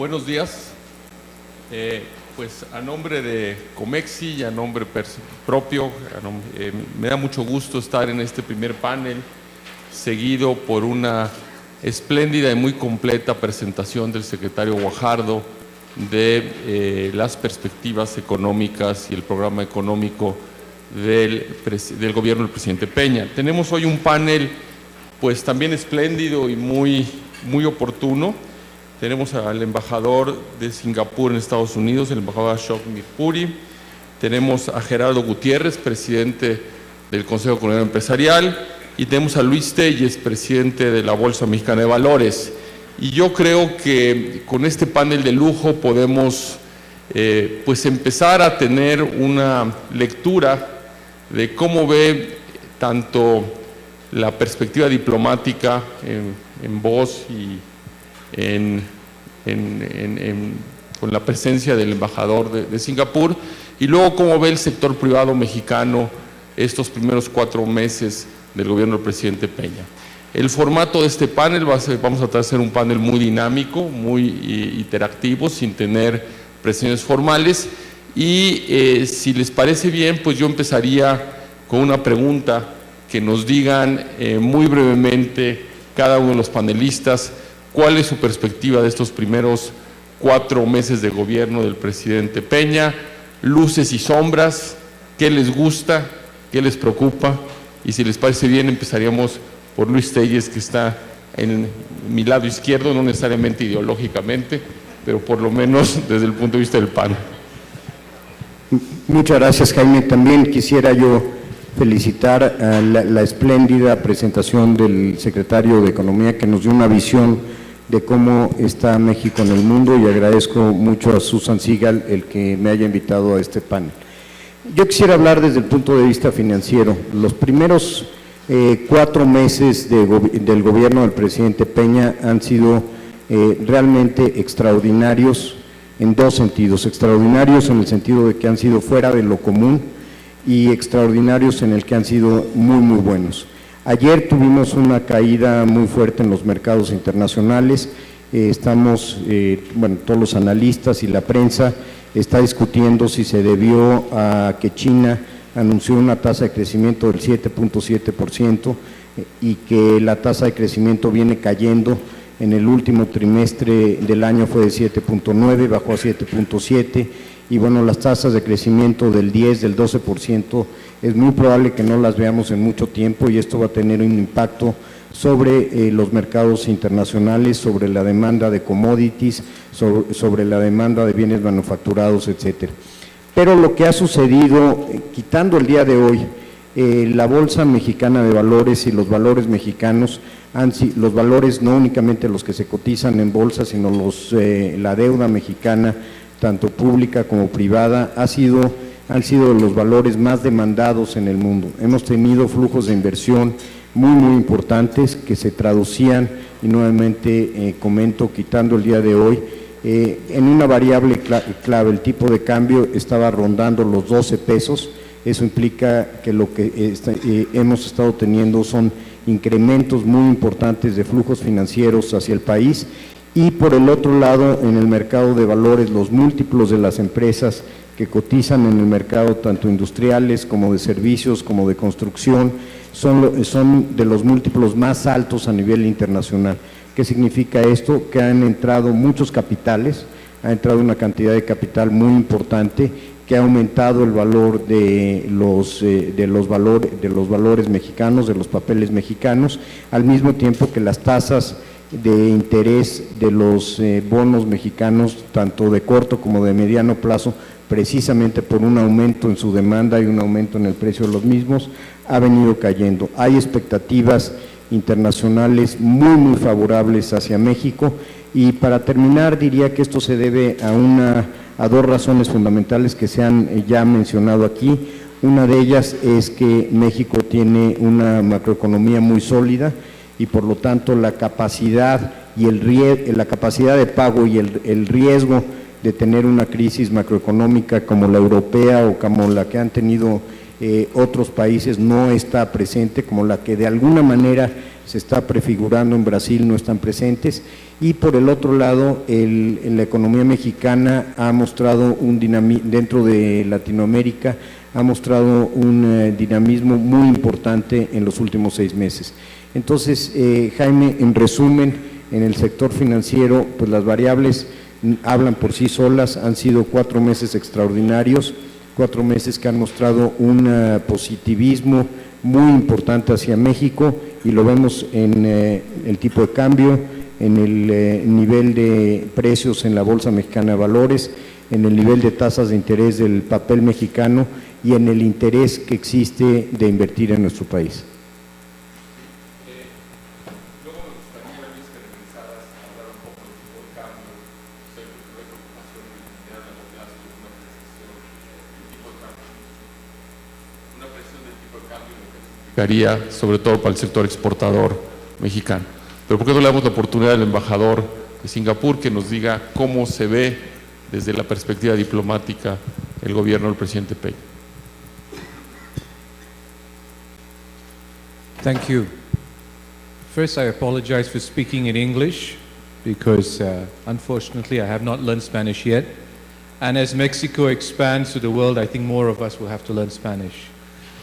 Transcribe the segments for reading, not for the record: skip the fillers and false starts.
Buenos días. Pues a nombre de Comexi y a nombre propio, me da mucho gusto estar en este primer panel, seguido por una espléndida y muy completa presentación del secretario Guajardo de las perspectivas económicas y el programa económico del gobierno del presidente Peña. Tenemos hoy un panel pues también espléndido y muy oportuno. Tenemos al embajador de Singapur en Estados Unidos, el embajador Ashok Mirpuri. Tenemos a Gerardo Gutiérrez, presidente del Consejo Coordinador Empresarial, y tenemos a Luis Telles, presidente de la Bolsa Mexicana de Valores. Y yo creo que con este panel de lujo podemos pues empezar a tener una lectura de cómo ve tanto la perspectiva diplomática en voz y con la presencia del embajador de Singapur, y luego cómo ve el sector privado mexicano estos primeros 4 meses del gobierno del presidente Peña. El formato de este panel vamos a tratar de ser un panel muy dinámico, muy interactivo, sin tener presiones formales, y si les parece bien, pues yo empezaría con una pregunta, que nos digan muy brevemente cada uno de los panelistas cuál es su perspectiva de estos primeros 4 meses de gobierno del presidente Peña, luces y sombras, qué les gusta, qué les preocupa, y si les parece bien empezaríamos por Luis Telles, que está en mi lado izquierdo, no necesariamente ideológicamente, pero por lo menos desde el punto de vista del PAN. Muchas gracias, Jaime. También quisiera yo felicitar a la espléndida presentación del secretario de Economía, que nos dio una visión de cómo está México en el mundo, y agradezco mucho a Susan Segal el que me haya invitado a este panel. Yo quisiera hablar desde el punto de vista financiero. Los primeros 4 meses del gobierno del presidente Peña han sido realmente extraordinarios en 2 sentidos. Extraordinarios en el sentido de que han sido fuera de lo común, y extraordinarios en el que han sido muy buenos. Ayer tuvimos una caída muy fuerte en los mercados internacionales. Todos los analistas y la prensa está discutiendo si se debió a que China anunció una tasa de crecimiento del 7.7% y que la tasa de crecimiento viene cayendo. En el último trimestre del año fue de 7.9, bajó a 7.7, y bueno, las tasas de crecimiento del 10, del 12%, es muy probable que no las veamos en mucho tiempo, y esto va a tener un impacto sobre los mercados internacionales, sobre la demanda de commodities, sobre la demanda de bienes manufacturados, etcétera. Pero lo que ha sucedido, quitando el día de hoy, la Bolsa Mexicana de Valores y los valores mexicanos, los valores no únicamente los que se cotizan en bolsa, sino la deuda mexicana, tanto pública como privada, han sido los valores más demandados en el mundo. Hemos tenido flujos de inversión muy importantes que se traducían, y nuevamente comento, quitando el día de hoy, en una variable clave. El tipo de cambio estaba rondando los 12 pesos, eso implica que lo que hemos estado teniendo son incrementos muy importantes de flujos financieros hacia el país. Y por el otro lado, en el mercado de valores, los múltiplos de las empresas que cotizan en el mercado, tanto industriales como de servicios, como de construcción, son de los múltiplos más altos a nivel internacional. ¿Qué significa esto? Que han entrado muchos capitales, ha entrado una cantidad de capital muy importante, que ha aumentado el valor de los valores mexicanos, de los papeles mexicanos, al mismo tiempo que las tasas de interés de los bonos mexicanos, tanto de corto como de mediano plazo, precisamente por un aumento en su demanda y un aumento en el precio de los mismos, ha venido cayendo. Hay expectativas internacionales muy favorables hacia México, y para terminar diría que esto se debe a 2 razones fundamentales que se han ya mencionado aquí. Una de ellas es que México tiene una macroeconomía muy sólida, y por lo tanto la capacidad de pago y el riesgo de tener una crisis macroeconómica como la europea o como la que han tenido otros países no está presente, como la que de alguna manera se está prefigurando en Brasil, no están presentes. Y por el otro lado, la economía mexicana ha mostrado un dinamismo, dentro de Latinoamérica, ha mostrado un dinamismo muy importante en los últimos 6 meses. Entonces, Jaime, en resumen, en el sector financiero, pues las variables hablan por sí solas, han sido 4 meses extraordinarios, 4 meses que han mostrado un positivismo muy importante hacia México, y lo vemos en el tipo de cambio, en el nivel de precios en la Bolsa Mexicana de Valores, en el nivel de tasas de interés del papel mexicano y en el interés que existe de invertir en nuestro país. Sobre todo para el sector exportador mexicano. Pero ¿por qué no le damos la oportunidad al embajador de Singapur que nos diga cómo se ve desde la perspectiva diplomática el gobierno del presidente Peña? Thank you. First, I apologize for speaking in English because unfortunately I have not learned Spanish yet. And as Mexico expands to the world, I think more of us will have to learn Spanish.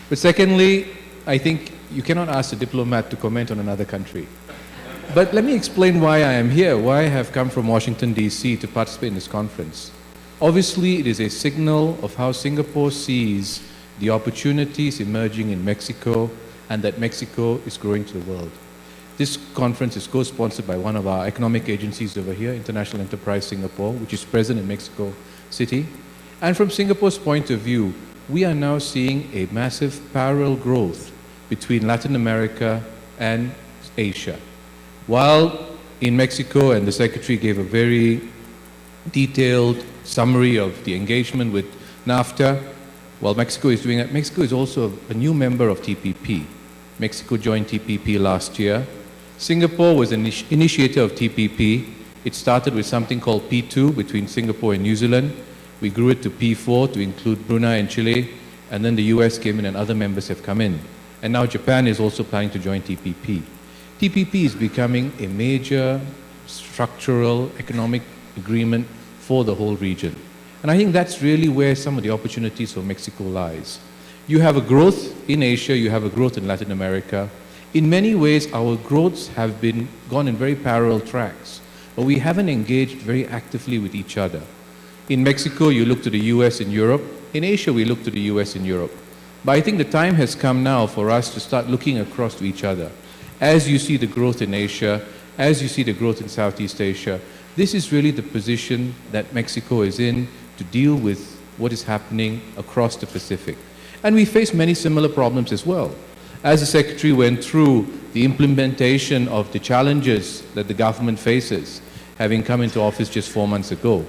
But secondly, I think you cannot ask a diplomat to comment on another country. But let me explain why I am here, why I have come from Washington, D.C. to participate in this conference. Obviously, it is a signal of how Singapore sees the opportunities emerging in Mexico and that Mexico is growing to the world. This conference is co-sponsored by one of our economic agencies over here, International Enterprise Singapore, which is present in Mexico City. And from Singapore's point of view, we are now seeing a massive parallel growth between Latin America and Asia. While in Mexico, and the Secretary gave a very detailed summary of the engagement with NAFTA, while Mexico is doing that, Mexico is also a new member of TPP. Mexico joined TPP last year. Singapore was an initiator of TPP. It started with something called P2 between Singapore and New Zealand. We grew it to P4 to include Brunei and Chile, and then the US came in and other members have come in. And now Japan is also planning to join TPP. TPP is becoming a major structural economic agreement for the whole region. And I think that's really where some of the opportunities for Mexico lies. You have a growth in Asia, you have a growth in Latin America. In many ways, our growths have gone in very parallel tracks, but we haven't engaged very actively with each other. In Mexico, you look to the US and Europe. In Asia, we look to the US and Europe. But I think the time has come now for us to start looking across to each other. As you see the growth in Asia, as you see the growth in Southeast Asia, this is really the position that Mexico is in to deal with what is happening across the Pacific. And we face many similar problems as well. As the Secretary went through the implementation of the challenges that the government faces, having come into office just 4 months ago,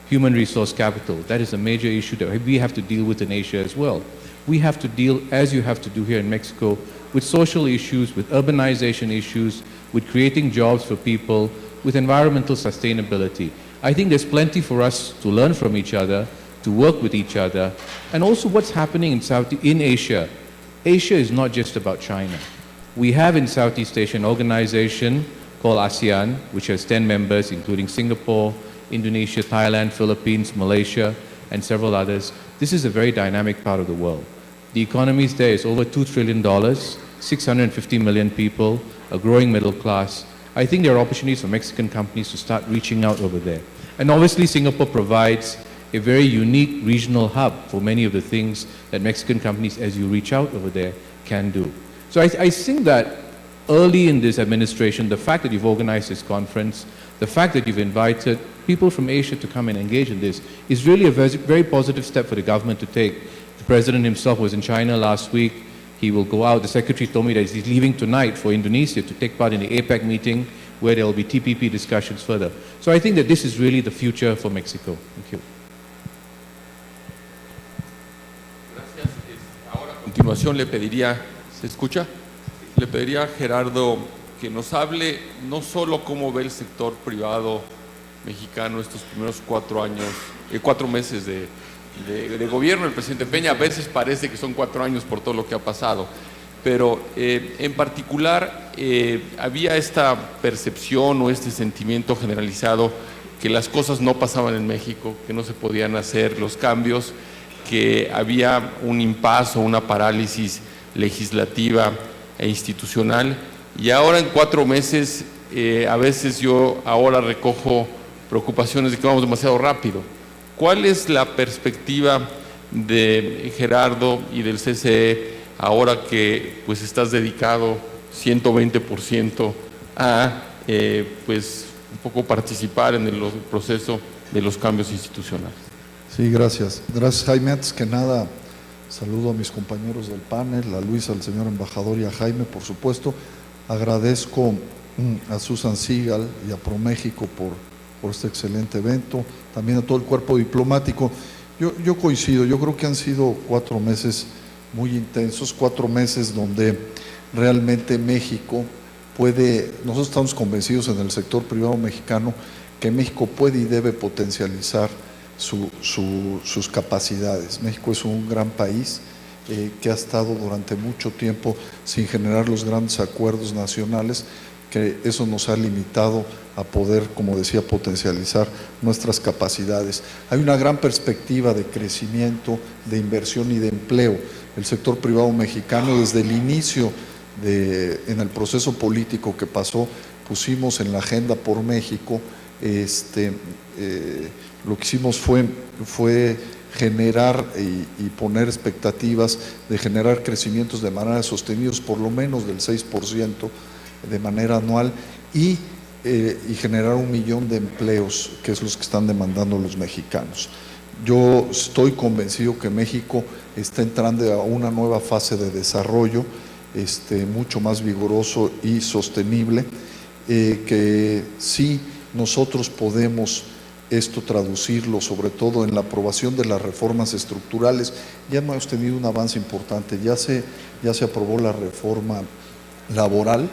human resource capital, that is a major issue that we have to deal with in Asia as well. We have to deal, as you have to do here in Mexico, with social issues, with urbanization issues, with creating jobs for people, with environmental sustainability. I think there's plenty for us to learn from each other, to work with each other, and also what's happening in Asia. Asia is not just about China. We have in Southeast Asia an organization called ASEAN, which has 10 members, including Singapore, Indonesia, Thailand, Philippines, Malaysia, and several others. This is a very dynamic part of the world. The economies there is over $2 trillion, 650 million people, a growing middle class. I think there are opportunities for Mexican companies to start reaching out over there. And obviously Singapore provides a very unique regional hub for many of the things that Mexican companies, as you reach out over there, can do. So I think that early in this administration, the fact that you've organized this conference, the fact that you've invited people from Asia to come and engage in this is really a very positive step for the government to take. The President himself was in China last week. He will go out. The Secretary told me that he's leaving tonight for Indonesia to take part in the APEC meeting where there will be TPP discussions further. So I think that this is really the future for Mexico. Thank you. Gracias. Ahora a continuación le pediría, ¿se escucha? Le pediría a Gerardo que nos hable no solo cómo ve el sector privado mexicano estos primeros 4 meses de gobierno del presidente Peña. A veces parece que son 4 años por todo lo que ha pasado, pero en particular había esta percepción o este sentimiento generalizado que las cosas no pasaban en México, que no se podían hacer los cambios, que había un impasse o una parálisis legislativa e institucional, y ahora en 4 meses a veces yo ahora recojo preocupaciones de que vamos demasiado rápido. ¿Cuál es la perspectiva de Gerardo y del CCE ahora que pues estás dedicado 120% a pues un poco participar en el proceso de los cambios institucionales? Sí, gracias. Gracias, Jaime. Antes que nada, saludo a mis compañeros del panel, a Luis, al señor embajador y a Jaime, por supuesto. Agradezco a Susan Segal y a ProMéxico por este excelente evento, también a todo el cuerpo diplomático. Yo coincido, yo creo que han sido 4 meses muy intensos, 4 meses donde realmente México puede, nosotros estamos convencidos en el sector privado mexicano que México puede y debe potencializar sus capacidades. México es un gran país que ha estado durante mucho tiempo sin generar los grandes acuerdos nacionales, que eso nos ha limitado a poder, como decía, potencializar nuestras capacidades. Hay una gran perspectiva de crecimiento, de inversión y de empleo. El sector privado mexicano, desde el inicio en el proceso político que pasó, pusimos en la agenda por México, lo que hicimos fue generar y poner expectativas de generar crecimientos de manera sostenidos por lo menos del 6% de manera anual y generar 1 millón de empleos, que es los que están demandando los mexicanos. Yo estoy convencido que México está entrando a una nueva fase de desarrollo mucho más vigoroso y sostenible, que sí nosotros podemos esto traducirlo sobre todo en la aprobación de las reformas estructurales. Ya hemos tenido un avance importante, ya se aprobó la reforma laboral,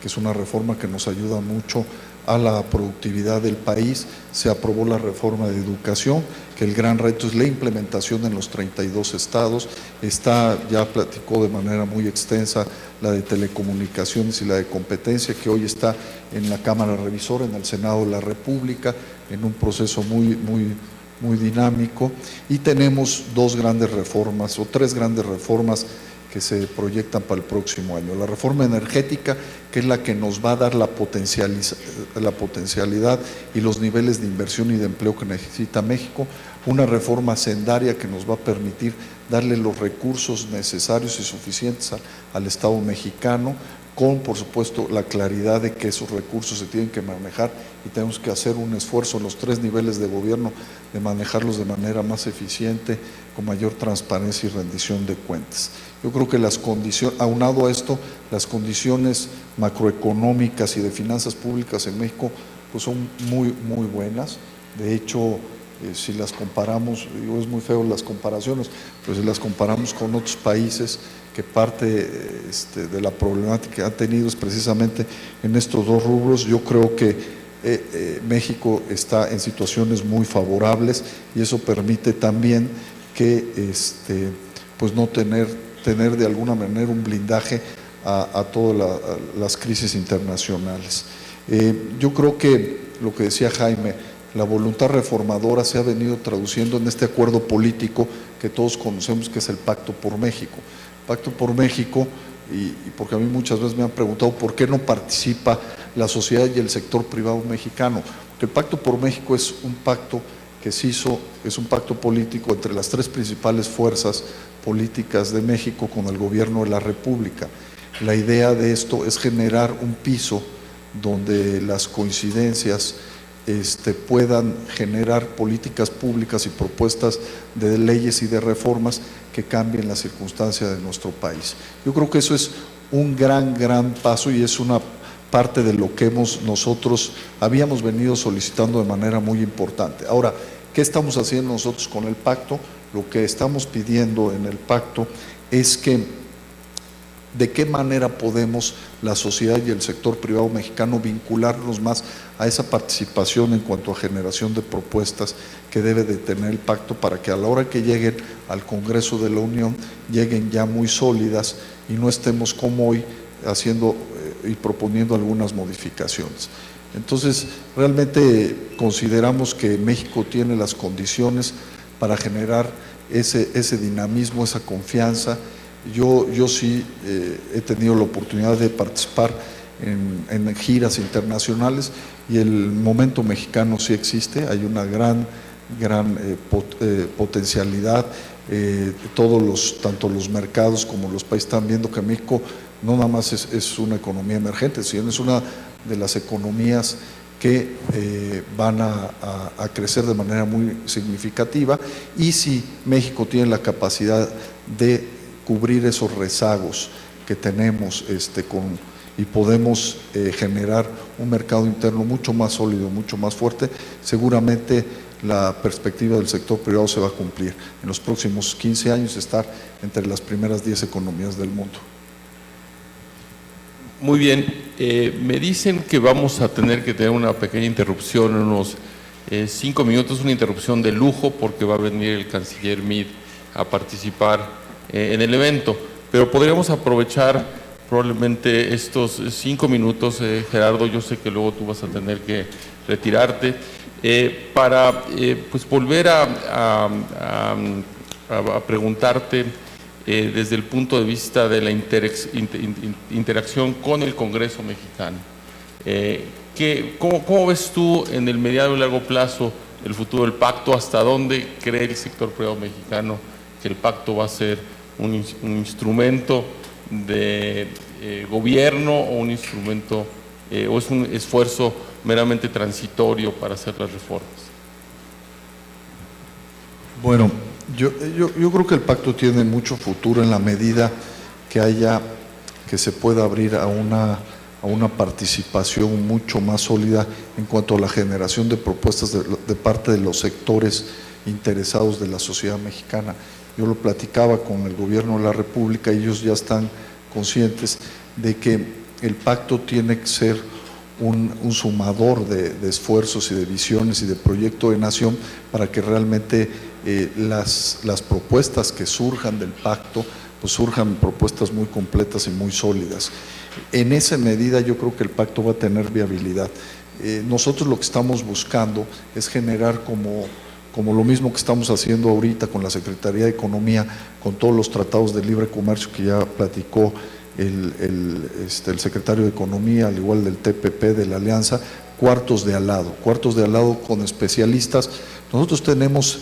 que es una reforma que nos ayuda mucho a la productividad del país. Se aprobó la reforma de educación, que el gran reto es la implementación en los 32 estados. Ya platicó de manera muy extensa la de telecomunicaciones y la de competencia, que hoy está en la Cámara Revisora, en el Senado de la República, en un proceso muy dinámico. Y tenemos 2 grandes reformas o 3 grandes reformas que se proyectan para el próximo año. La reforma energética, que es la que nos va a dar la potencialidad y los niveles de inversión y de empleo que necesita México. Una reforma hacendaria que nos va a permitir darle los recursos necesarios y suficientes al Estado mexicano, con, por supuesto, la claridad de que esos recursos se tienen que manejar y tenemos que hacer un esfuerzo en los 3 niveles de gobierno de manejarlos de manera más eficiente, con mayor transparencia y rendición de cuentas. Yo creo que las condiciones, aunado a esto, las condiciones macroeconómicas y de finanzas públicas en México pues son muy buenas. De hecho, si las comparamos, digo, es muy feo las comparaciones, pero si las comparamos con otros países, que parte de la problemática que han tenido es precisamente en estos 2 rubros, yo creo que México está en situaciones muy favorables y eso permite también que pues no tener de alguna manera un blindaje a todas las crisis internacionales. Yo creo que lo que decía Jaime, la voluntad reformadora se ha venido traduciendo en este acuerdo político que todos conocemos, que es el Pacto por México. Pacto por México, y porque a mí muchas veces me han preguntado por qué no participa la sociedad y el sector privado mexicano, porque el Pacto por México es un pacto que se hizo, es un pacto político entre las 3 principales fuerzas políticas de México con el gobierno de la República. La idea de esto es generar un piso donde las coincidencias puedan generar políticas públicas y propuestas de leyes y de reformas que cambien la circunstancia de nuestro país. Yo creo que eso es un gran paso y es una parte de lo que nosotros habíamos venido solicitando de manera muy importante. Ahora, ¿qué estamos haciendo nosotros con el pacto? Lo que estamos pidiendo en el pacto es que ¿De qué manera podemos la sociedad y el sector privado mexicano vincularnos más a esa participación en cuanto a generación de propuestas que debe de tener el pacto para que a la hora que lleguen al Congreso de la Unión lleguen ya muy sólidas y no estemos como hoy haciendo y proponiendo algunas modificaciones? Entonces, realmente consideramos que México tiene las condiciones para generar ese dinamismo, esa confianza. Yo sí he tenido la oportunidad de participar en giras internacionales y el momento mexicano sí existe, hay una gran potencialidad. Tanto los mercados como los países están viendo que México no nada más es una economía emergente, sino es una de las economías que van a crecer de manera muy significativa, y si México tiene la capacidad de cubrir esos rezagos que tenemos y podemos generar un mercado interno mucho más sólido, mucho más fuerte, seguramente la perspectiva del sector privado se va a cumplir. En los próximos 15 años estar entre las primeras 10 economías del mundo. Muy bien, me dicen que vamos a tener que tener una pequeña interrupción en unos 5 minutos, una interrupción de lujo porque va a venir el canciller Meade a participar en el evento, pero podríamos aprovechar probablemente estos 5 minutos, Gerardo, yo sé que luego tú vas a tener que retirarte, para pues volver a preguntarte desde el punto de vista de la interacción con el Congreso mexicano. ¿Cómo ves tú en el mediano y largo plazo el futuro del pacto? ¿Hasta dónde cree el sector privado mexicano que el pacto va a ser un instrumento de gobierno o un instrumento o es un esfuerzo meramente transitorio para hacer las reformas? Bueno, yo creo que el pacto tiene mucho futuro en la medida que se pueda abrir a una participación mucho más sólida en cuanto a la generación de propuestas de parte de los sectores interesados de la sociedad mexicana. Yo lo platicaba con el gobierno de la República, ellos ya están conscientes de que el pacto tiene que ser un sumador de esfuerzos y de visiones y de proyecto de nación para que realmente las propuestas que surjan del pacto pues surjan propuestas muy completas y muy sólidas. En esa medida yo creo que el pacto va a tener viabilidad. Nosotros lo que estamos buscando es generar como lo mismo que estamos haciendo ahorita con la Secretaría de Economía, con todos los tratados de libre comercio que ya platicó el secretario de Economía, al igual del TPP, de la Alianza, cuartos de al lado con especialistas. Nosotros tenemos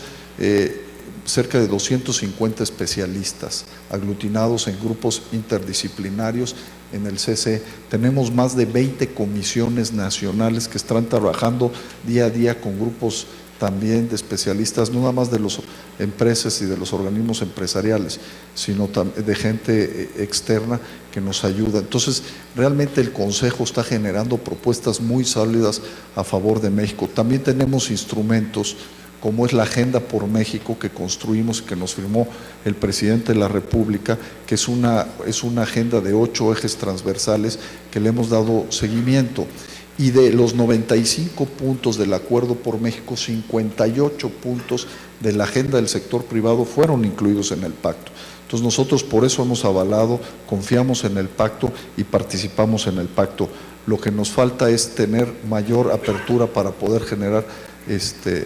cerca de 250 especialistas aglutinados en grupos interdisciplinarios en el CCE. Tenemos más de 20 comisiones nacionales que están trabajando día a día con grupos también de especialistas, no nada más de las empresas y de los organismos empresariales, sino de gente externa que nos ayuda. Entonces, realmente el Consejo está generando propuestas muy sólidas a favor de México. También tenemos instrumentos como es la Agenda por México que construimos y que nos firmó el presidente de la República, que es una agenda de 8 ejes transversales que le hemos dado seguimiento. Y de los 95 puntos del Acuerdo por México, 58 puntos de la agenda del sector privado fueron incluidos en el pacto. Entonces nosotros por eso hemos avalado, confiamos en el pacto y participamos en el pacto. Lo que nos falta es tener mayor apertura para poder generar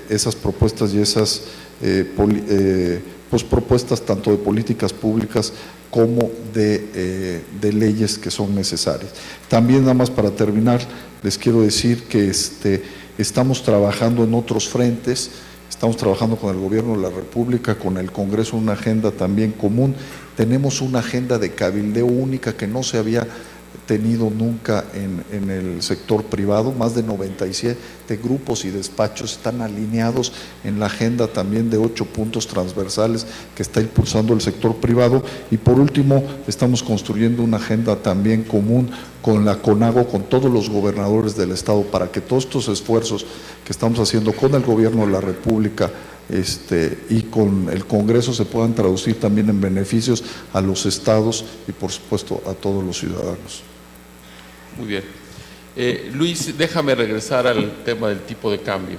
esas propuestas y esas propuestas tanto de políticas públicas como de leyes que son necesarias. También, nada más para terminar, les quiero decir que estamos trabajando en otros frentes, estamos trabajando con el Gobierno de la República, con el Congreso, una agenda también común. Tenemos una agenda de cabildeo única que no se había tenido nunca en el sector privado. Más de 97 grupos y despachos están alineados en la agenda también de 8 puntos transversales que está impulsando el sector privado. Y por último, estamos construyendo una agenda también común con la CONAGO, con todos los gobernadores del estado, para que todos estos esfuerzos que estamos haciendo con el Gobierno de la República y con el Congreso se puedan traducir también en beneficios a los estados y por supuesto a todos los ciudadanos. Muy bien. Luis, déjame regresar al tema del tipo de cambio.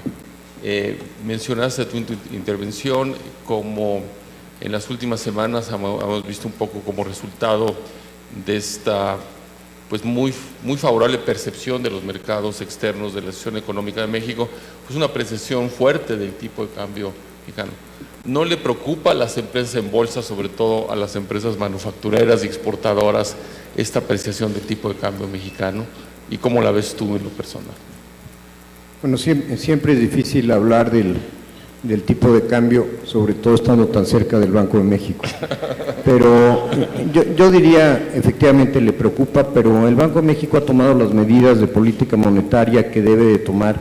Mencionaste tu intervención como en las últimas semanas hemos visto un poco como resultado de esta pues muy favorable percepción de los mercados externos de la situación económica de México, pues una apreciación fuerte del tipo de cambio mexicano. ¿No le preocupa a las empresas en bolsa, sobre todo a las empresas manufactureras y exportadoras, esta apreciación del tipo de cambio mexicano? ¿Y cómo la ves tú en lo personal? Bueno, siempre es difícil hablar del tipo de cambio, sobre todo estando tan cerca del Banco de México. Pero yo diría, efectivamente le preocupa, pero el Banco de México ha tomado las medidas de política monetaria que debe de tomar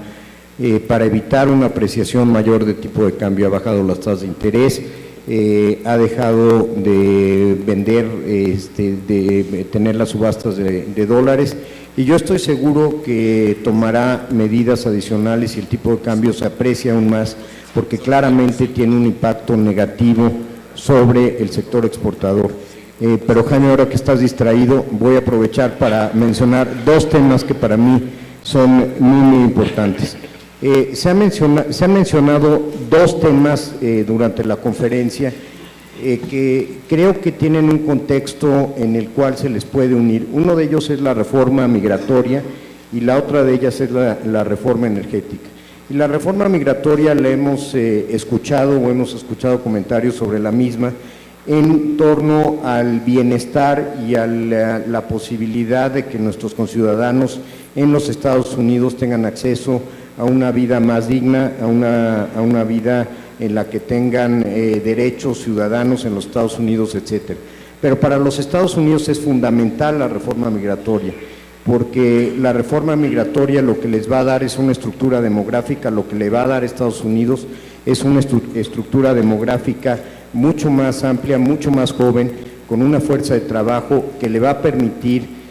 para evitar una apreciación mayor de tipo de cambio. Ha bajado las tasas de interés, ha dejado de vender, de tener las subastas de dólares, y yo estoy seguro que tomará medidas adicionales si el tipo de cambio se aprecia aún más, porque claramente tiene un impacto negativo sobre el sector exportador. Pero Jaime, ahora que estás distraído, voy a aprovechar para mencionar dos temas que para mí son muy importantes. Se han mencionado dos temas durante la conferencia que creo que tienen un contexto en el cual se les puede unir. Uno de ellos es la reforma migratoria y la otra de ellas es la reforma energética. Y la reforma migratoria la hemos escuchado o hemos escuchado comentarios sobre la misma en torno al bienestar y a la posibilidad de que nuestros conciudadanos en los Estados Unidos tengan acceso a una vida más digna, a una vida en la que tengan derechos ciudadanos en los Estados Unidos, etcétera. Pero para los Estados Unidos es fundamental la reforma migratoria, porque la reforma migratoria lo que les va a dar es una estructura demográfica, lo que le va a dar a Estados Unidos es una estructura demográfica mucho más amplia, mucho más joven, con una fuerza de trabajo que le va a permitir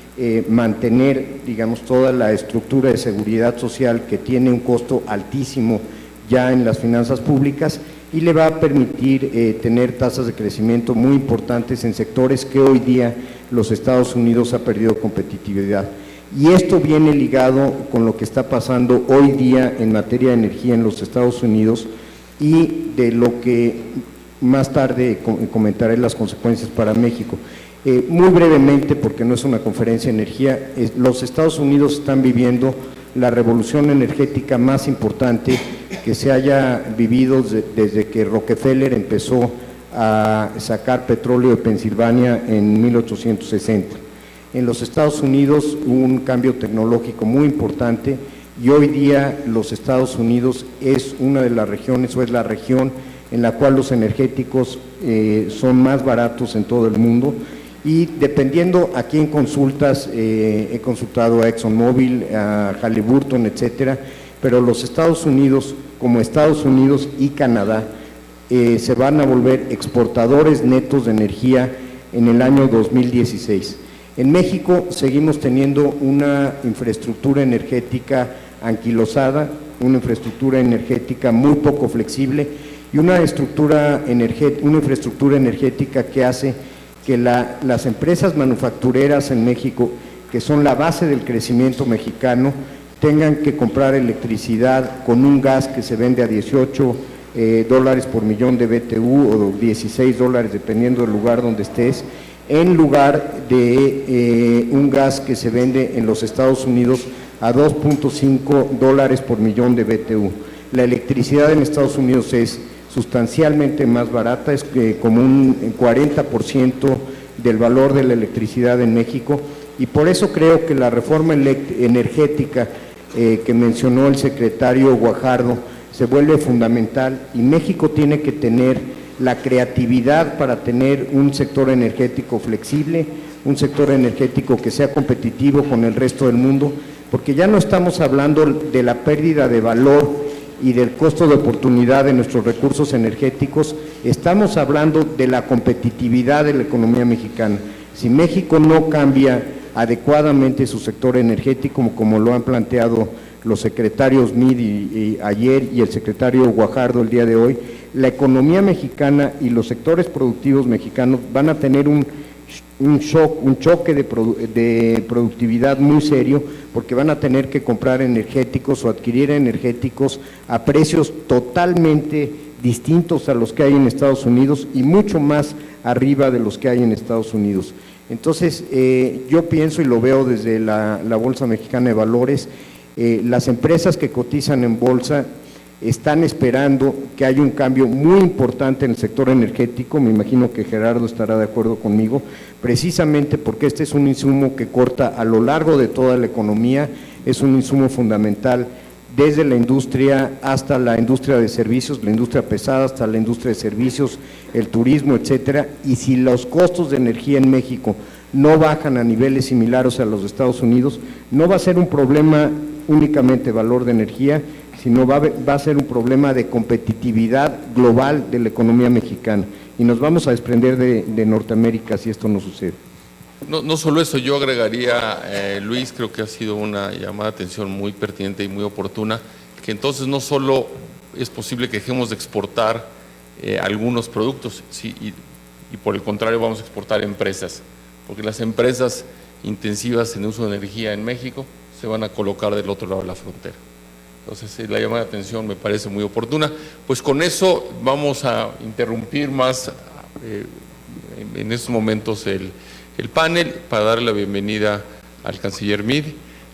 mantener, digamos, toda la estructura de seguridad social que tiene un costo altísimo ya en las finanzas públicas, y le va a permitir tener tasas de crecimiento muy importantes en sectores que hoy día los Estados Unidos ha perdido competitividad. Y esto viene ligado con lo que está pasando hoy día en materia de energía en los Estados Unidos, y de lo que más tarde comentaré las consecuencias para México. Muy brevemente, porque no es una conferencia de energía, los Estados Unidos están viviendo la revolución energética más importante que se haya vivido desde que Rockefeller empezó a sacar petróleo de Pensilvania en 1860. En los Estados Unidos hubo un cambio tecnológico muy importante, y hoy día los Estados Unidos es una de las regiones, o es la región en la cual los energéticos son más baratos en todo el mundo. Y dependiendo a quién consultas, he consultado a ExxonMobil, a Halliburton, etcétera, pero los Estados Unidos, como Estados Unidos y Canadá, se van a volver exportadores netos de energía en el año 2016. En México seguimos teniendo una infraestructura energética anquilosada, una infraestructura energética muy poco flexible, y una infraestructura energética que hace que las empresas manufactureras en México, que son la base del crecimiento mexicano, tengan que comprar electricidad con un gas que se vende a $18 por millón de BTU, o $16, dependiendo del lugar donde estés, en lugar de un gas que se vende en los Estados Unidos a $2.5 por millón de BTU. La electricidad en Estados Unidos es sustancialmente más barata, es como un 40% del valor de la electricidad en México, y por eso creo que la reforma energética que mencionó el secretario Guajardo se vuelve fundamental, y México tiene que tener la creatividad para tener un sector energético flexible, un sector energético que sea competitivo con el resto del mundo, porque ya no estamos hablando de la pérdida de valor y del costo de oportunidad de nuestros recursos energéticos, estamos hablando de la competitividad de la economía mexicana. Si México no cambia adecuadamente su sector energético, como lo han planteado los secretarios Mid y ayer y el secretario Guajardo el día de hoy, la economía mexicana y los sectores productivos mexicanos van a tener un choque de productividad muy serio, porque van a tener que comprar energéticos o adquirir energéticos a precios totalmente distintos a los que hay en Estados Unidos y mucho más arriba de los que hay en Estados Unidos. Entonces, yo pienso y lo veo desde la Bolsa Mexicana de Valores, las empresas que cotizan en bolsa están esperando que haya un cambio muy importante en el sector energético. Me imagino que Gerardo estará de acuerdo conmigo, precisamente porque este es un insumo que corta a lo largo de toda la economía, es un insumo fundamental desde la industria hasta la industria de servicios, la industria pesada hasta la industria de servicios, el turismo, etcétera, y si los costos de energía en México no bajan a niveles similares a los de Estados Unidos, no va a ser un problema únicamente valor de energía, sino va a ser un problema de competitividad global de la economía mexicana, y nos vamos a desprender de Norteamérica si esto no sucede. No solo eso, yo agregaría, Luis, creo que ha sido una llamada de atención muy pertinente y muy oportuna, que entonces no solo es posible que dejemos de exportar algunos productos, sí, y por el contrario vamos a exportar empresas, porque las empresas intensivas en uso de energía en México se van a colocar del otro lado de la frontera. Entonces, la llamada de atención me parece muy oportuna. Pues con eso vamos a interrumpir más en estos momentos el panel para darle la bienvenida al canciller Mid.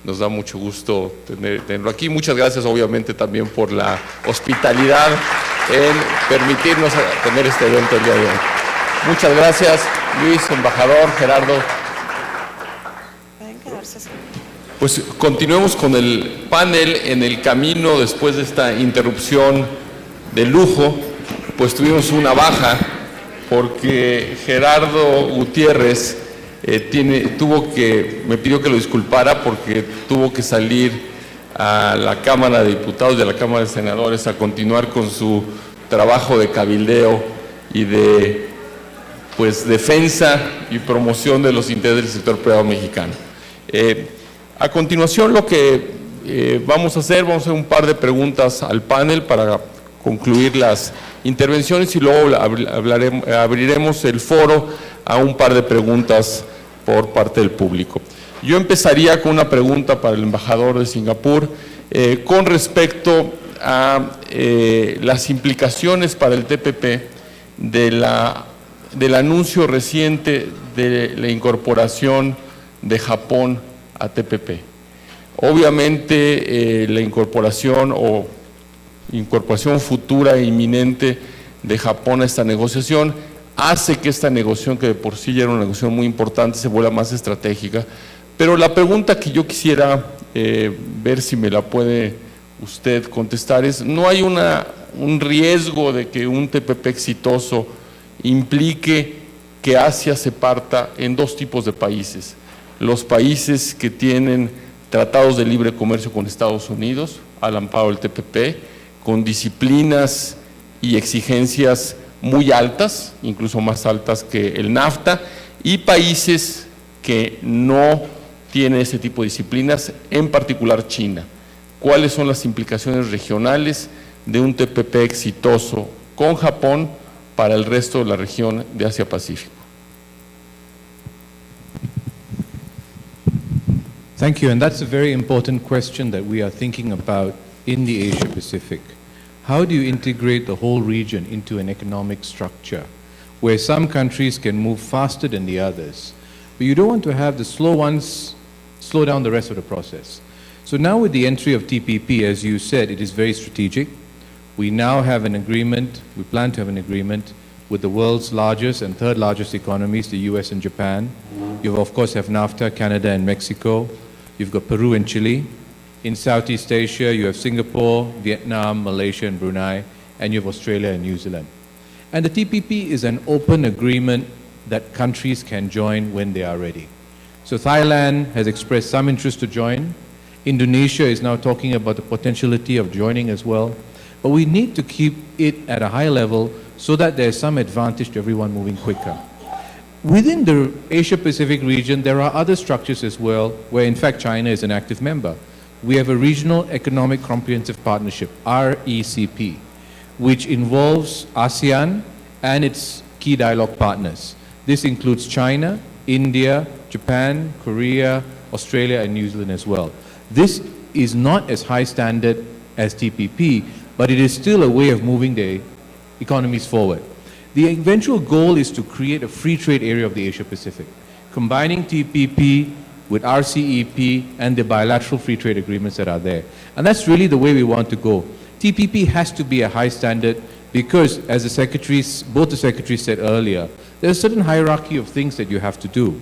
Nos da mucho gusto tenerlo aquí. Muchas gracias, obviamente, también por la hospitalidad en permitirnos tener este evento el día de hoy. Muchas gracias, Luis, embajador, Gerardo. Pues continuemos con el panel. En el camino, después de esta interrupción de lujo, pues tuvimos una baja porque Gerardo Gutiérrez me pidió que lo disculpara porque tuvo que salir a la Cámara de Diputados y a la Cámara de Senadores a continuar con su trabajo de cabildeo y de defensa y promoción de los intereses del sector privado mexicano. A continuación, lo que vamos a hacer un par de preguntas al panel para concluir las intervenciones y luego abriremos el foro a un par de preguntas por parte del público. Yo empezaría con una pregunta para el embajador de Singapur con respecto a las implicaciones para el TPP del anuncio reciente de la incorporación de Japón a TPP. Obviamente la incorporación futura e inminente de Japón a esta negociación hace que esta negociación, que de por sí ya era una negociación muy importante, se vuelva más estratégica. Pero la pregunta que yo quisiera ver si me la puede usted contestar es: ¿no hay un riesgo de que un TPP exitoso implique que Asia se parta en dos tipos de países? Los países que tienen tratados de libre comercio con Estados Unidos, al amparo del TPP, con disciplinas y exigencias muy altas, incluso más altas que el NAFTA, y países que no tienen ese tipo de disciplinas, en particular China. ¿Cuáles son las implicaciones regionales de un TPP exitoso con Japón para el resto de la región de Asia-Pacífico? Thank you, and that's a very important question that we are thinking about in the Asia-Pacific. How do you integrate the whole region into an economic structure where some countries can move faster than the others, but you don't want to have the slow ones slow down the rest of the process? So now with the entry of TPP, as you said, it is very strategic. We now have an agreement, we plan to have an agreement with the world's largest and third largest economies, the US and Japan. You of course have NAFTA, Canada and Mexico. You've got Peru and Chile. In Southeast Asia, you have Singapore, Vietnam, Malaysia and Brunei, and you have Australia and New Zealand. And the TPP is an open agreement that countries can join when they are ready. So Thailand has expressed some interest to join. Indonesia is now talking about the potentiality of joining as well. But we need to keep it at a high level so that there's some advantage to everyone moving quicker. Within the Asia-Pacific region, there are other structures as well, where in fact China is an active member. we have a Regional Economic Comprehensive Partnership, RECP, which involves ASEAN and its key dialogue partners. This includes China, India, Japan, Korea, Australia, and New Zealand as well. This is not as high standard as TPP, but it is still a way of moving the economies forward. The eventual goal is to create a free trade area of the Asia Pacific, combining TPP with RCEP and the bilateral free trade agreements that are there. And that's really the way we want to go. TPP has to be a high standard because, as both the secretaries said earlier, there's a certain hierarchy of things that you have to do.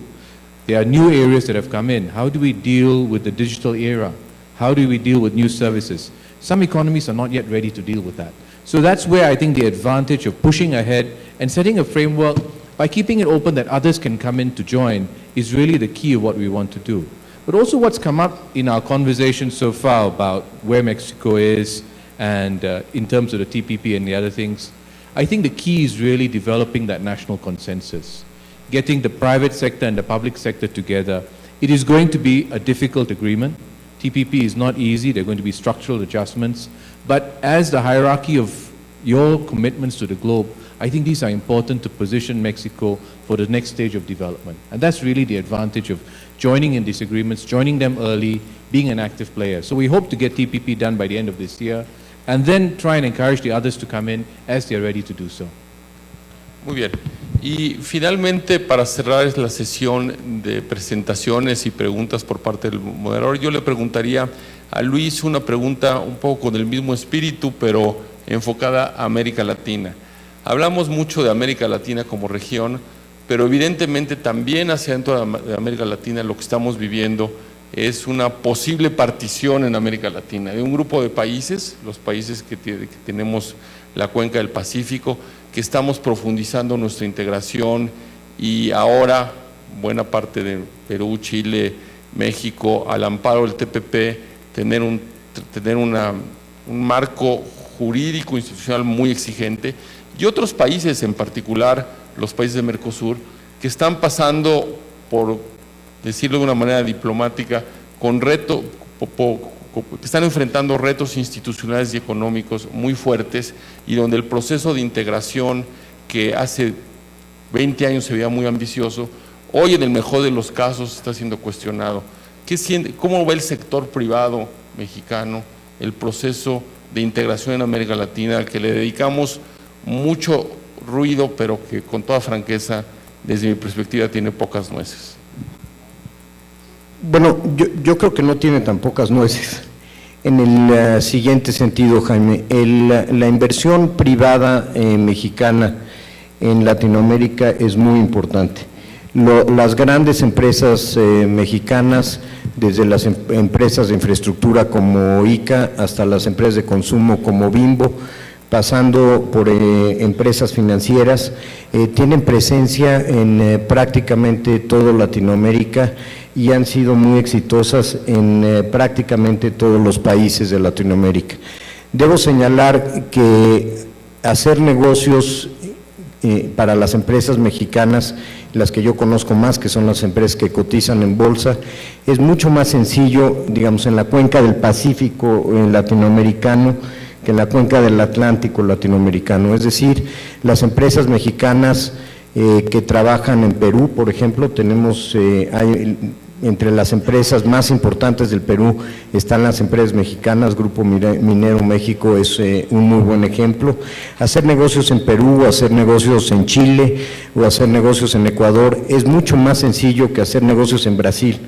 There are new areas that have come in. How do we deal with the digital era? How do we deal with new services? Some economies are not yet ready to deal with that. So that's where I think the advantage of pushing ahead and setting a framework by keeping it open that others can come in to join is really the key of what we want to do. But also what's come up in our conversation so far about where Mexico is and in terms of the TPP and the other things, I think the key is really developing that national consensus, getting the private sector and the public sector together. It is going to be a difficult agreement. TPP is not easy. There are going to be structural adjustments. But as the hierarchy of your commitments to the globe, I think these are important to position Mexico for the next stage of development. And that's really the advantage of joining in these agreements, joining them early, being an active player. So we hope to get TPP done by the end of this year, and then try and encourage the others to come in as they're ready to do so. Muy bien. Y finalmente, para cerrar la sesión de presentaciones y preguntas por parte del moderador, yo le preguntaría a Luis una pregunta un poco con el mismo espíritu, pero enfocada a América Latina. Hablamos mucho de América Latina como región, pero evidentemente también hacia dentro de América Latina lo que estamos viviendo es una posible partición en América Latina de un grupo de países, los países que tenemos la cuenca del Pacífico, que estamos profundizando nuestra integración y ahora buena parte de Perú, Chile, México, al amparo del TPP, tener un marco jurídico institucional muy exigente, y otros países, en particular los países de Mercosur, que están pasando, por decirlo de una manera diplomática, que están enfrentando retos institucionales y económicos muy fuertes, y donde el proceso de integración que hace 20 años se veía muy ambicioso, hoy en el mejor de los casos está siendo cuestionado. ¿Cómo ve el sector privado mexicano el proceso de integración en América Latina, al que le dedicamos mucho ruido, pero que con toda franqueza, desde mi perspectiva, tiene pocas nueces? Bueno, yo creo que no tiene tan pocas nueces. En el siguiente sentido, Jaime, la inversión privada mexicana en Latinoamérica es muy importante. Las grandes empresas mexicanas, desde las empresas de infraestructura como ICA hasta las empresas de consumo como Bimbo, pasando por empresas financieras, tienen presencia en prácticamente toda Latinoamérica y han sido muy exitosas en prácticamente todos los países de Latinoamérica. Debo señalar que hacer negocios para las empresas mexicanas, las que yo conozco más, que son las empresas que cotizan en bolsa, es mucho más sencillo, digamos, en la cuenca del Pacífico latinoamericano que en la cuenca del Atlántico latinoamericano. Es decir, las empresas mexicanas que trabajan en Perú, por ejemplo, tenemos entre las empresas más importantes del Perú están las empresas mexicanas. Grupo Minero México es un muy buen ejemplo. Hacer negocios en Perú, hacer negocios en Chile o hacer negocios en Ecuador es mucho más sencillo que hacer negocios en Brasil.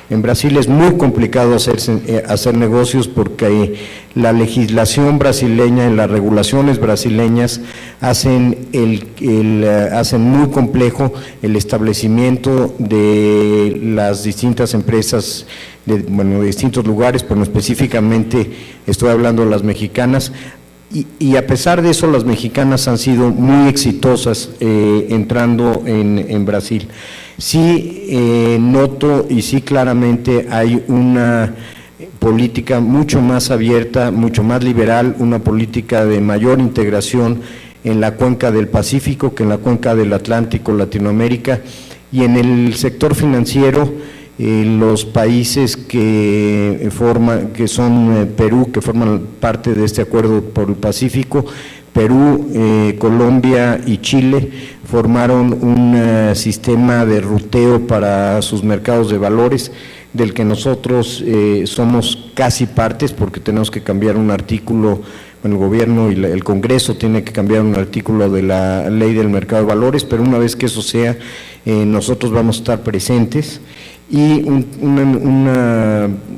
En Brasil es muy complicado hacer negocios porque la legislación brasileña y las regulaciones brasileñas hacen muy complejo el establecimiento de las distintas empresas de distintos lugares, pero específicamente estoy hablando de las mexicanas. Y a pesar de eso, las mexicanas han sido muy exitosas entrando en Brasil. Sí noto y sí claramente hay una política mucho más abierta, mucho más liberal, una política de mayor integración en la cuenca del Pacífico que en la cuenca del Atlántico, Latinoamérica, y en el sector financiero Los países que son Perú, que forman parte de este acuerdo por el Pacífico, Perú, Colombia y Chile formaron un sistema de ruteo para sus mercados de valores, del que nosotros somos casi partes, porque tenemos que cambiar un artículo, el gobierno y el Congreso tiene que cambiar un artículo de la ley del mercado de valores, pero una vez que eso sea, nosotros vamos a estar presentes. Y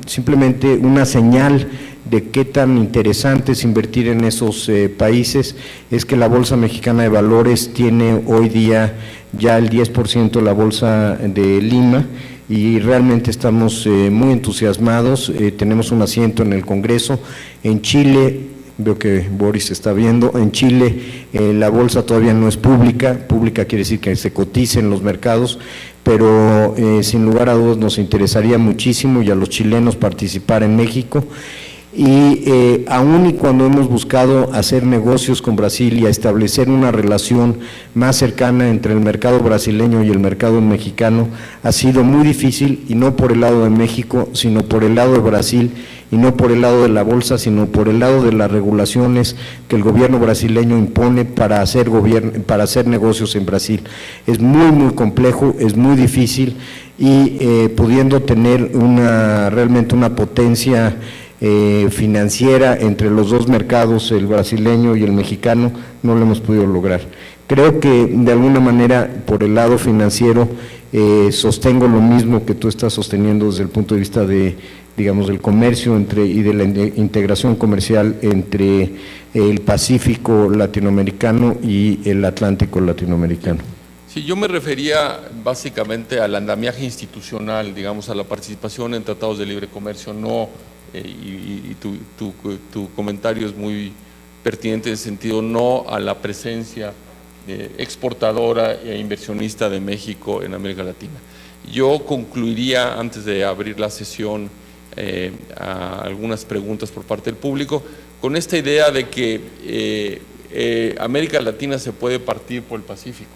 simplemente una señal de qué tan interesante es invertir en esos países es que la Bolsa Mexicana de Valores tiene hoy día ya el 10% de la Bolsa de Lima, y realmente estamos muy entusiasmados. Tenemos un asiento en el Congreso. En Chile, veo que Boris está viendo, en Chile la bolsa todavía no es pública quiere decir que se cotice en los mercados, pero sin lugar a dudas nos interesaría muchísimo y a los chilenos participar en México. Y aún y cuando hemos buscado hacer negocios con Brasil y a establecer una relación más cercana entre el mercado brasileño y el mercado mexicano, ha sido muy difícil, y no por el lado de México, sino por el lado de Brasil, y no por el lado de la bolsa, sino por el lado de las regulaciones que el gobierno brasileño impone para hacer negocios en Brasil. Es muy complejo, es muy difícil, y pudiendo tener realmente una potencia financiera entre los dos mercados, el brasileño y el mexicano, no lo hemos podido lograr. Creo que de alguna manera por el lado financiero sostengo lo mismo que tú estás sosteniendo desde el punto de vista de, digamos, del comercio y de la integración comercial entre el Pacífico latinoamericano y el Atlántico latinoamericano. Sí, yo me refería básicamente al andamiaje institucional, digamos, a la participación en tratados de libre comercio, no, y tu comentario es muy pertinente en ese sentido, no a la presencia exportadora e inversionista de México en América Latina. Yo concluiría, antes de abrir la sesión a algunas preguntas por parte del público, con esta idea de que América Latina se puede partir por el Pacífico.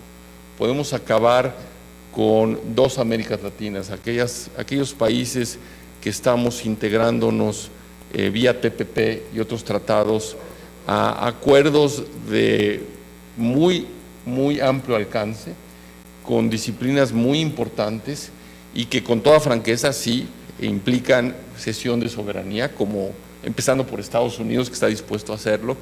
Podemos acabar con dos Américas Latinas, aquellos países que estamos integrándonos vía TPP y otros tratados a acuerdos de muy amplio alcance, con disciplinas muy importantes y que con toda franqueza sí implican cesión de soberanía, como empezando por Estados Unidos, que está dispuesto a hacerlo,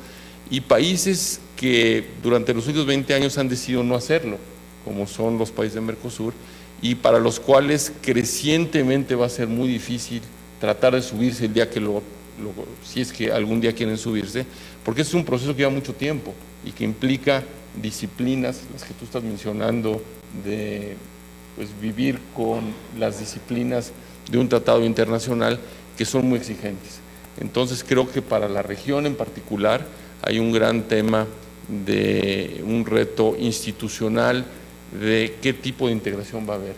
y países que durante los últimos 20 años han decidido no hacerlo, como son los países de Mercosur, y para los cuales crecientemente va a ser muy difícil tratar de subirse el día que si es que algún día quieren subirse, porque es un proceso que lleva mucho tiempo y que implica disciplinas, las que tú estás mencionando, de pues, vivir con las disciplinas de un tratado internacional que son muy exigentes. Entonces creo que para la región en particular hay un gran tema de un reto institucional de qué tipo de integración va a haber.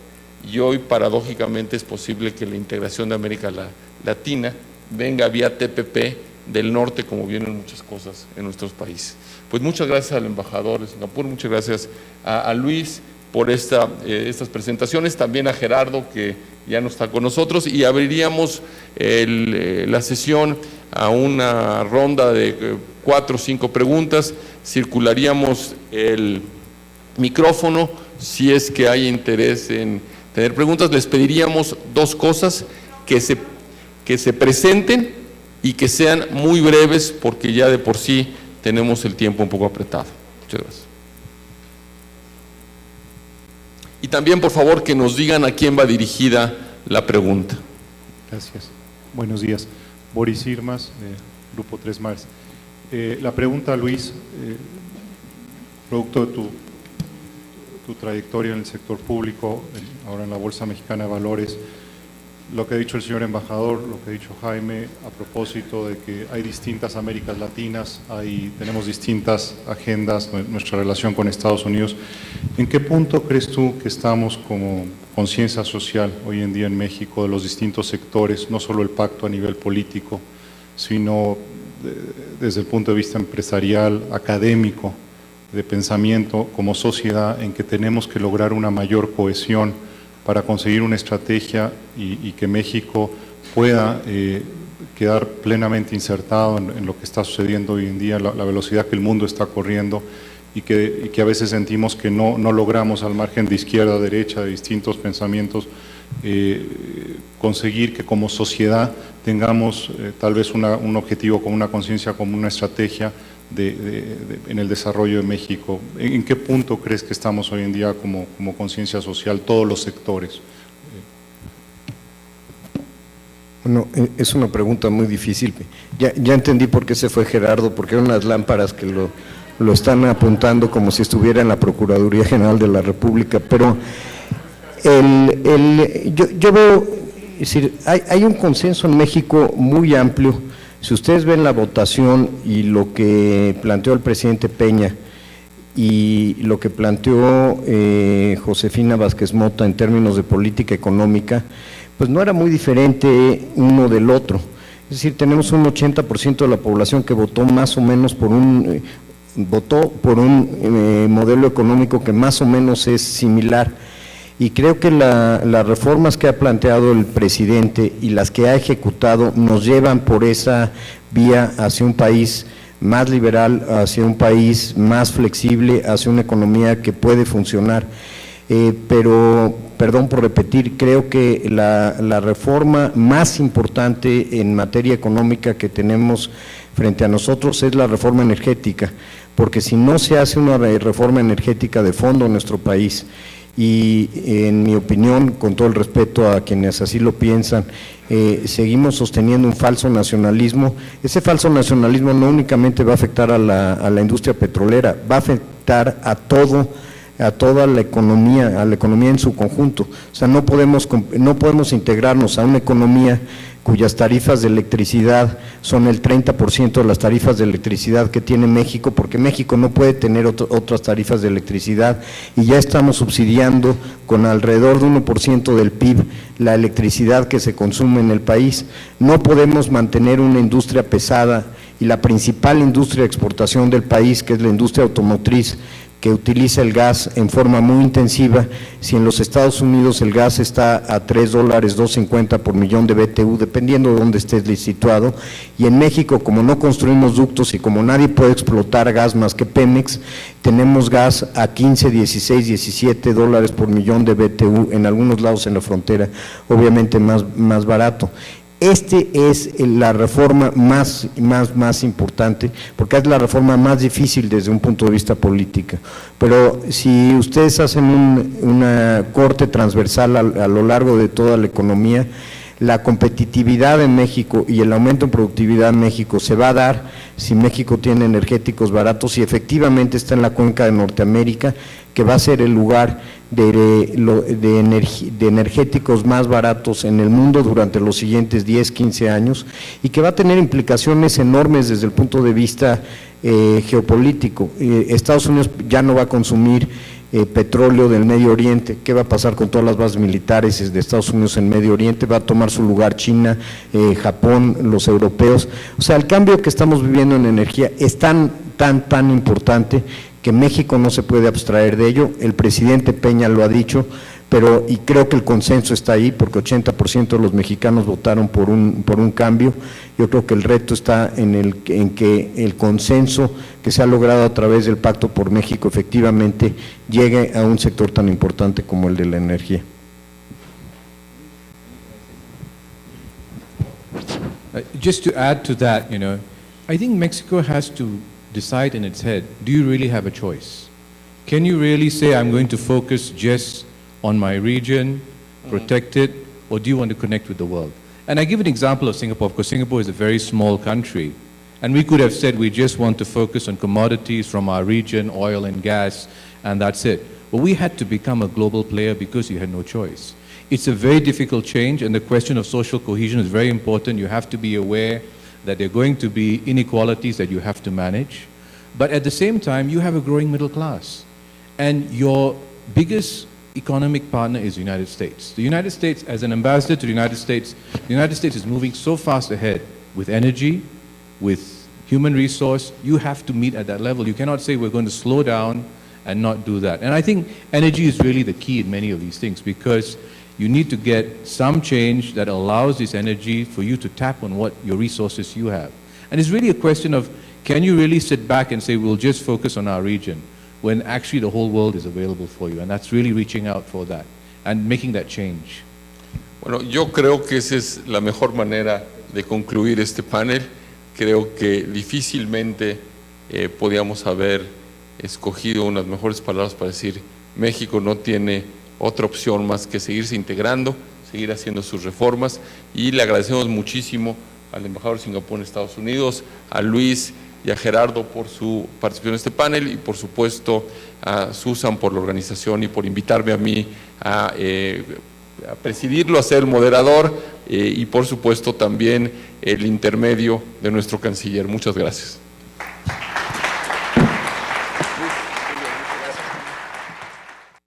Y hoy paradójicamente es posible que la integración de América Latina venga vía TPP del norte, como vienen muchas cosas en nuestros países. Pues muchas gracias al embajador de Singapur, muchas gracias a Luis por estas presentaciones, también a Gerardo, que ya no está con nosotros, y abriríamos la sesión a una ronda de 4 o 5 preguntas. Circularíamos el micrófono si es que hay interés en tener preguntas. Les pediríamos 2 cosas: que se presenten y que sean muy breves, porque ya de por sí tenemos el tiempo un poco apretado. Muchas gracias. Y también, por favor, que nos digan a quién va dirigida la pregunta. Gracias. Buenos días. Boris Irmas, Grupo 3 Mars. La pregunta, Luis, producto de tu trayectoria en el sector público, ahora en la Bolsa Mexicana de Valores, lo que ha dicho el señor embajador, lo que ha dicho Jaime, a propósito de que hay distintas Américas Latinas, tenemos distintas agendas, nuestra relación con Estados Unidos. ¿En qué punto crees tú que estamos como conciencia social hoy en día en México de los distintos sectores, no solo el pacto a nivel político, sino desde el punto de vista empresarial, académico, de pensamiento como sociedad, en que tenemos que lograr una mayor cohesión para conseguir una estrategia y que México pueda quedar plenamente insertado en lo que está sucediendo hoy en día, la velocidad que el mundo está corriendo y que a veces sentimos que no logramos al margen de izquierda, derecha, de distintos pensamientos, conseguir que como sociedad tengamos tal vez un objetivo con una conciencia, como una estrategia en el desarrollo de México. ¿En qué punto crees que estamos hoy en día como conciencia social, todos los sectores? Bueno, es una pregunta muy difícil. Ya entendí por qué se fue Gerardo, porque eran las lámparas que lo están apuntando como si estuviera en la Procuraduría General de la República, pero yo veo, es decir, hay un consenso en México muy amplio. Si ustedes ven la votación y lo que planteó el presidente Peña y lo que planteó Josefina Vázquez Mota en términos de política económica, pues no era muy diferente uno del otro. Es decir, tenemos un 80% de la población que votó más o menos por un modelo económico que más o menos es similar. Y creo que las reformas que ha planteado el presidente y las que ha ejecutado nos llevan por esa vía hacia un país más liberal, hacia un país más flexible, hacia una economía que puede funcionar. Pero, perdón por repetir, creo que la reforma más importante en materia económica que tenemos frente a nosotros es la reforma energética, porque si no se hace una reforma energética de fondo en nuestro país, y en mi opinión, con todo el respeto a quienes así lo piensan, seguimos sosteniendo un falso nacionalismo. Ese falso nacionalismo no únicamente va a afectar a la industria petrolera, va a afectar a toda la economía en su conjunto. O sea, no podemos integrarnos a una economía cuyas tarifas de electricidad son el 30% de las tarifas de electricidad que tiene México, porque México no puede tener otras tarifas de electricidad y ya estamos subsidiando con alrededor de 1% del PIB la electricidad que se consume en el país. No podemos mantener una industria pesada y la principal industria de exportación del país, que es la industria automotriz, que utiliza el gas en forma muy intensiva. Si en los Estados Unidos el gas está a $3, $2.50 por millón de BTU, dependiendo de dónde estés situado, y en México, como no construimos ductos y como nadie puede explotar gas más que Pemex, tenemos gas a $15, $16, $17 por millón de BTU, en algunos lados en la frontera, obviamente más barato. Es la reforma más importante, porque es la reforma más difícil desde un punto de vista político. Pero si ustedes hacen una corte transversal a lo largo de toda la economía, la competitividad en México y el aumento en productividad en México se va a dar si México tiene energéticos baratos y efectivamente está en la cuenca de Norteamérica, que va a ser el lugar de energéticos más baratos en el mundo durante los siguientes 10, 15 años y que va a tener implicaciones enormes desde el punto de vista geopolítico. Estados Unidos ya no va a consumir petróleo del Medio Oriente. ¿Qué va a pasar con todas las bases militares de Estados Unidos en Medio Oriente? Va a tomar su lugar China, Japón, los europeos. O sea, el cambio que estamos viviendo en energía es tan importante que México no se puede abstraer de ello. El presidente Peña lo ha dicho, y creo que el consenso está ahí, porque 80% de los mexicanos votaron por un cambio. Yo creo que el reto está en que el consenso que se ha logrado a través del Pacto por México efectivamente llegue a un sector tan importante como el de la energía. Just to add to that, I think Mexico has to decide in its head, do you really have a choice? Can you really say, I'm going to focus just on my region, protect it, or do you want to connect with the world? And I give an example of Singapore, because Singapore is a very small country, and we could have said we just want to focus on commodities from our region, oil and gas, and that's it. But we had to become a global player because you had no choice. It's a very difficult change, and the question of social cohesion is very important. You have to be aware that there are going to be inequalities that you have to manage, but at the same time, you have a growing middle class, and your biggest economic partner is the United States. The United States, as an ambassador to the United States is moving so fast ahead with energy, with human resource. You have to meet at that level. You cannot say we're going to slow down and not do that. And I think energy is really the key in many of these things, because you need to get some change that allows this energy for you to tap on what your resources you have. And it's really a question of, can you really sit back and say, we'll just focus on our region, when actually the whole world is available for you? And that's really reaching out for that and making that change. Bueno, yo creo que esa es la mejor manera de concluir este panel. Creo que difícilmente podíamos haber escogido unas mejores palabras para decir México no tiene otra opción más que seguirse integrando, seguir haciendo sus reformas, y le agradecemos muchísimo al embajador de Singapur en Estados Unidos, a Luis y a Gerardo por su participación en este panel, y por supuesto a Susan por la organización y por invitarme a mí a presidirlo, a ser el moderador, y por supuesto también el intermedio de nuestro canciller. Muchas gracias.